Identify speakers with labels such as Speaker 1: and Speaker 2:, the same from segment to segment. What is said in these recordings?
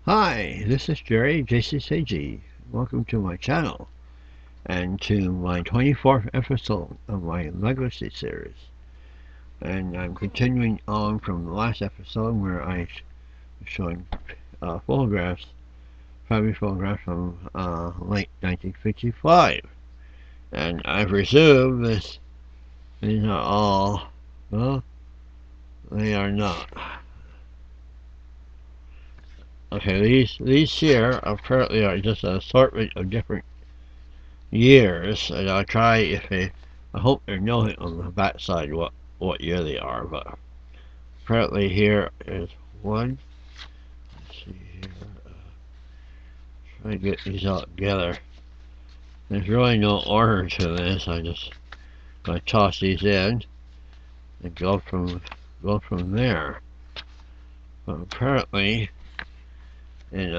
Speaker 1: Hi, this is Jerry JCCG. Welcome to my channel and to my 24th episode of my Legacy series. And I'm continuing on from the last episode where I was showing photographs, family photographs from late 1955. And I presume these are all, well, they are not. Okay, these here apparently are just an assortment of different years, and I'll try I hope there's nothing on the back side what year they are, but apparently here is one. Let's see here. Try to get these all together. There's really no order to this. I just gonna toss these in and go from there. But apparently in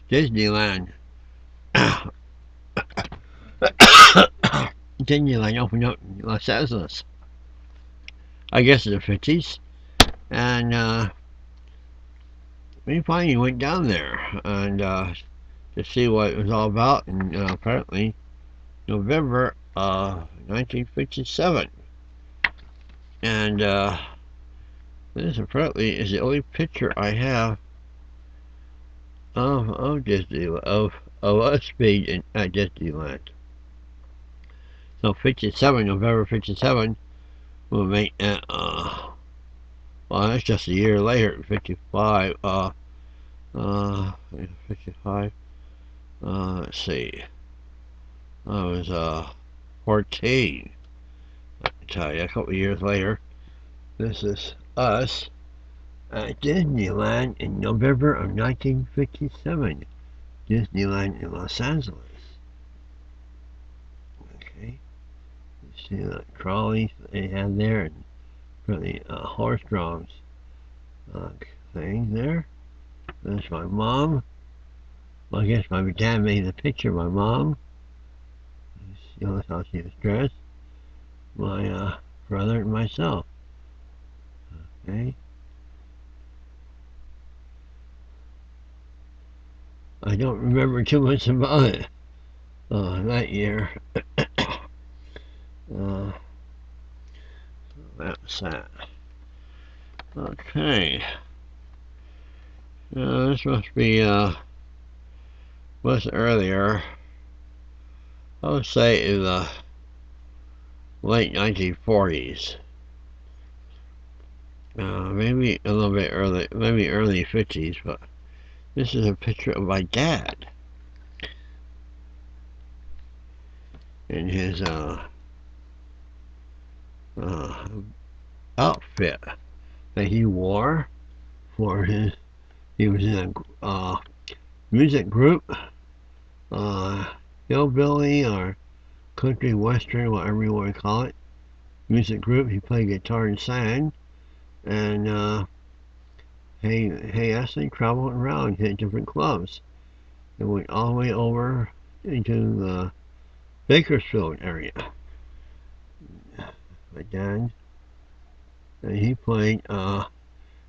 Speaker 1: Disneyland Disneyland opened up in Los Angeles. I guess in the 50s, and we finally went down there and to see what it was all about, and apparently November 1957. And this apparently is the only picture I have of Disney of us being at Disneyland. So 57, November 57, will make it well, that's just a year later, 55. 55. Let's see. I was 14. I can tell you, a couple of years later. This is us at Disneyland in November of 1957. Disneyland in Los Angeles. Okay. You see that trolley they had there, and really horse-drawn thing there. That's my mom. Well, I guess my dad made the picture of my mom. You know how she was dressed. My brother and myself. Okay. I don't remember too much about it that year. That's that. Okay. This must be was earlier. I would say in the late 1940s. Maybe a little bit early, maybe early 50s, but this is a picture of my dad in his outfit that he wore for he was in a music group, hillbilly or country western, whatever you want to call it, music group. He played guitar and sang, and he actually traveled around, hit different clubs, and went all the way over into the Bakersfield area. My dad, and he played,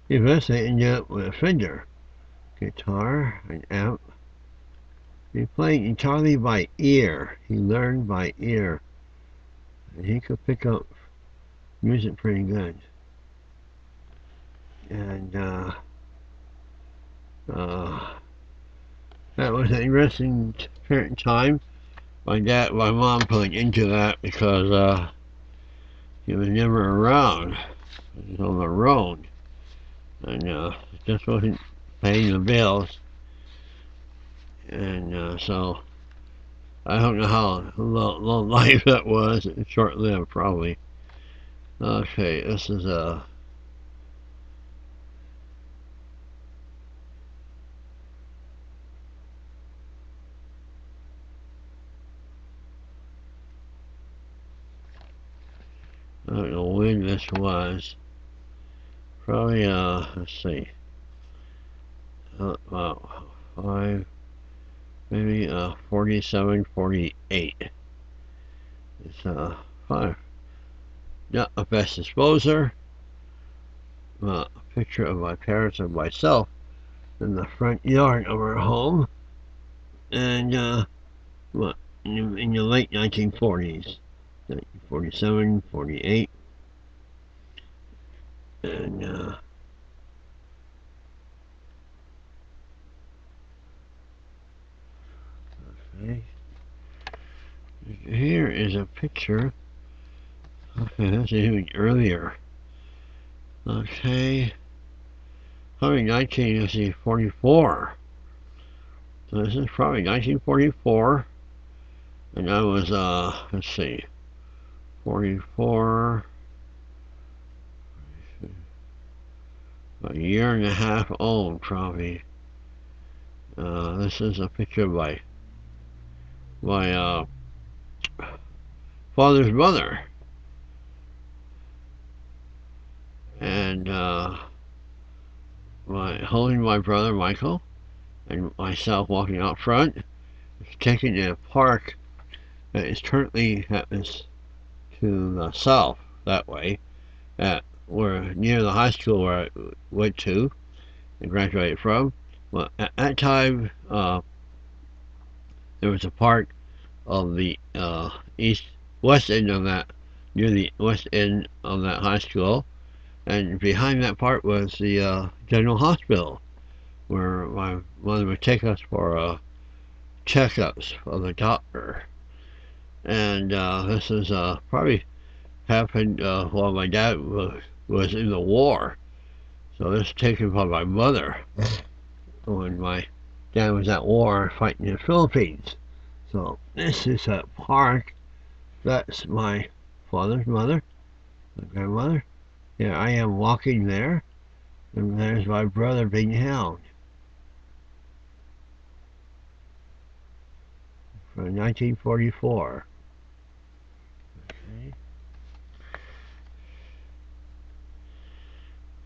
Speaker 1: he eventually ended up with a Fender guitar, an amp. He played entirely by ear. He learned by ear. And he could pick up music pretty good. And that was an interesting time. My mom put into that because he was never around. He was on the road, and just wasn't paying the bills. And so I don't know how long life that was. Short-lived, probably. Okay, this is I don't know when this was. Probably let's see, about 5, maybe 47, 48. It's 5. Not a best disposer. picture of my parents and myself in the front yard of our home, and in the late 1940s, 1947, 48, and okay. Here is a picture. Okay, that's even earlier. Okay, probably 1944. So this is probably 1944, and I was let's see, 44, a year and a half old probably. This is a picture of my father's mother, and holding my brother Michael, and myself walking out front, taking in a park that is currently happens to the south that way, we're near the high school where I went to and graduated from. Well, at that time, there was a park of the west end of that, near the west end of that high school, and behind that park was the general hospital, where my mother would take us for checkups of the doctor. And this is probably happened while my dad was in the war. So this is taken by my mother when my dad was at war fighting in the Philippines. So this is a park. That's my father's mother, my grandmother. Here I am walking there, and there's my brother being held. From 1944. Okay.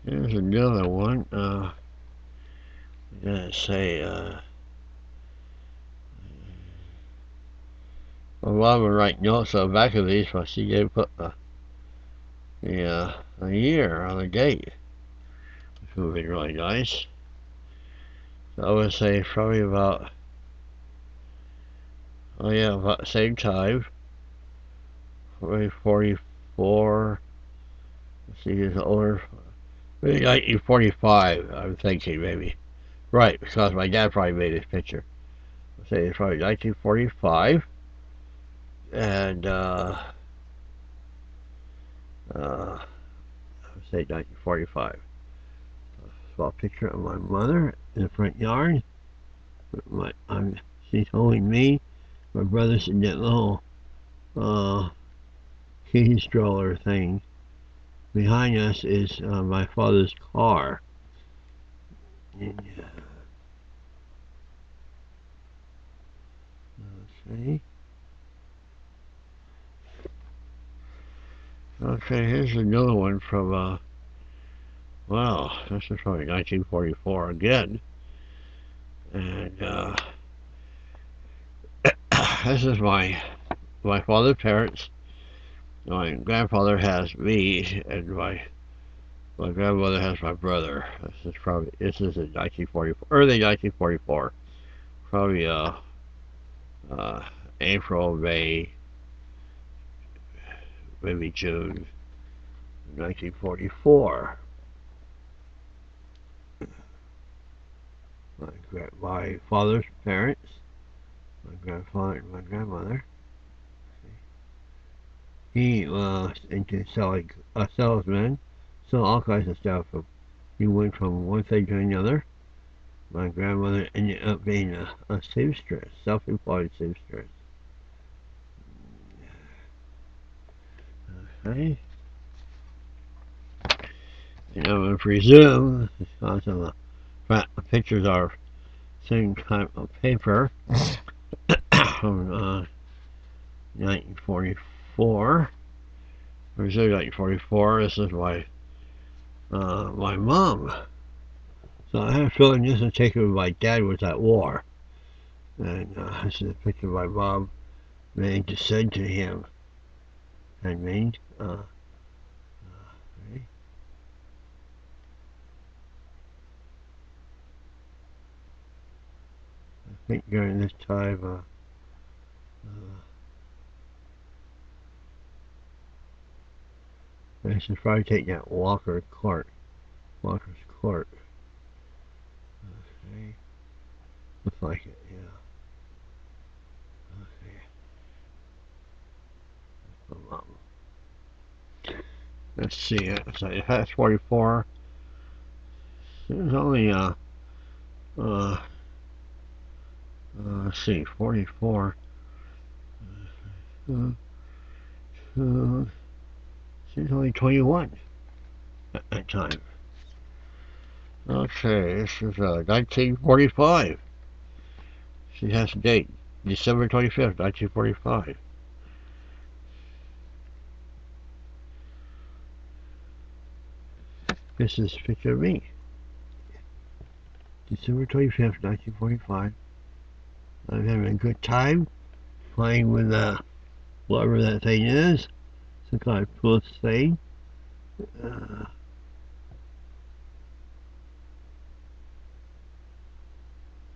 Speaker 1: Here's another one. I'm gonna say, my mom would write notes on the back of these, but she didn't put a year on the date, which would be really nice. So I would say probably about, about the same time, probably 44. Let's see, he's older. Maybe 1945, I'm thinking maybe. Right, because my dad probably made this picture. I'll say it's probably 1945. And I would say 1945. I saw a picture of my mother in the front yard. She's holding me. My brother's in that little kitty stroller thing. Behind us is my father's car. And, let's see. Okay, here's another one from, wow, this is probably 1944 again. And this is my father's parents. My grandfather has me, and my grandmother has my brother. This is in 1944, early 1944, probably April, May, maybe June, 1944. My father's parents, my grandfather and my grandmother. He was into selling a salesman, sell all kinds of stuff. He went from one thing to another. My grandmother ended up being a seamstress, self-employed seamstress. Okay. And I would presume, because of the pictures are same type of paper from 1944. Presume 1944. This is my mom. So I have a feeling this is taken when my dad was at war. And this is a picture of my mom made to send to him. I mean, okay. think during this time, I should probably take that Walker's Court. Okay. Looks like it, yeah. Okay. Let's see, so it has 44. There's only, let's see, 44. She's only 21 at that time. Okay, this is 1945. She has a date, December 25th, 1945. This is a picture of me. December 25th, 1945. I'm having a good time playing with whatever that thing is. Some kind of plus thing.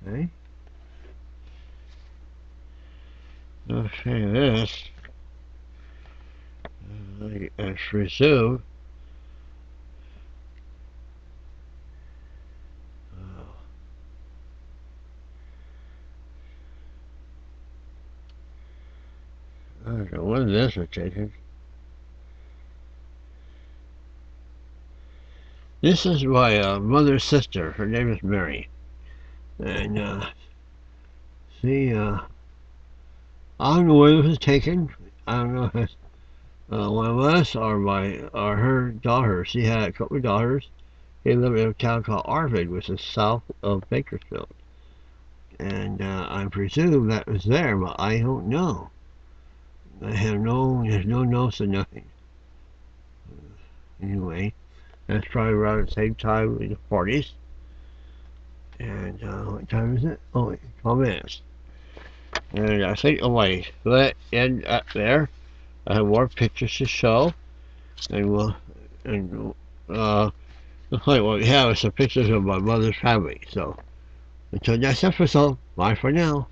Speaker 1: Okay. Okay, this. Let's resume. I don't know what this is taking. This is my mother's sister. Her name is Mary. And she, I don't know where this was taken. I don't know if it's one of us or her daughter. She had a couple of daughters. They live in a town called Arvid, which is south of Bakersfield. And I presume that was there, but I don't know. There's no notes or nothing. Anyway, that's probably around the same time in the 40s. And what time is it? Oh, 12 minutes. And I think I might let it end up there. I have more pictures to show. Looks like what we have is some pictures of my mother's family. So, until next episode, bye for now.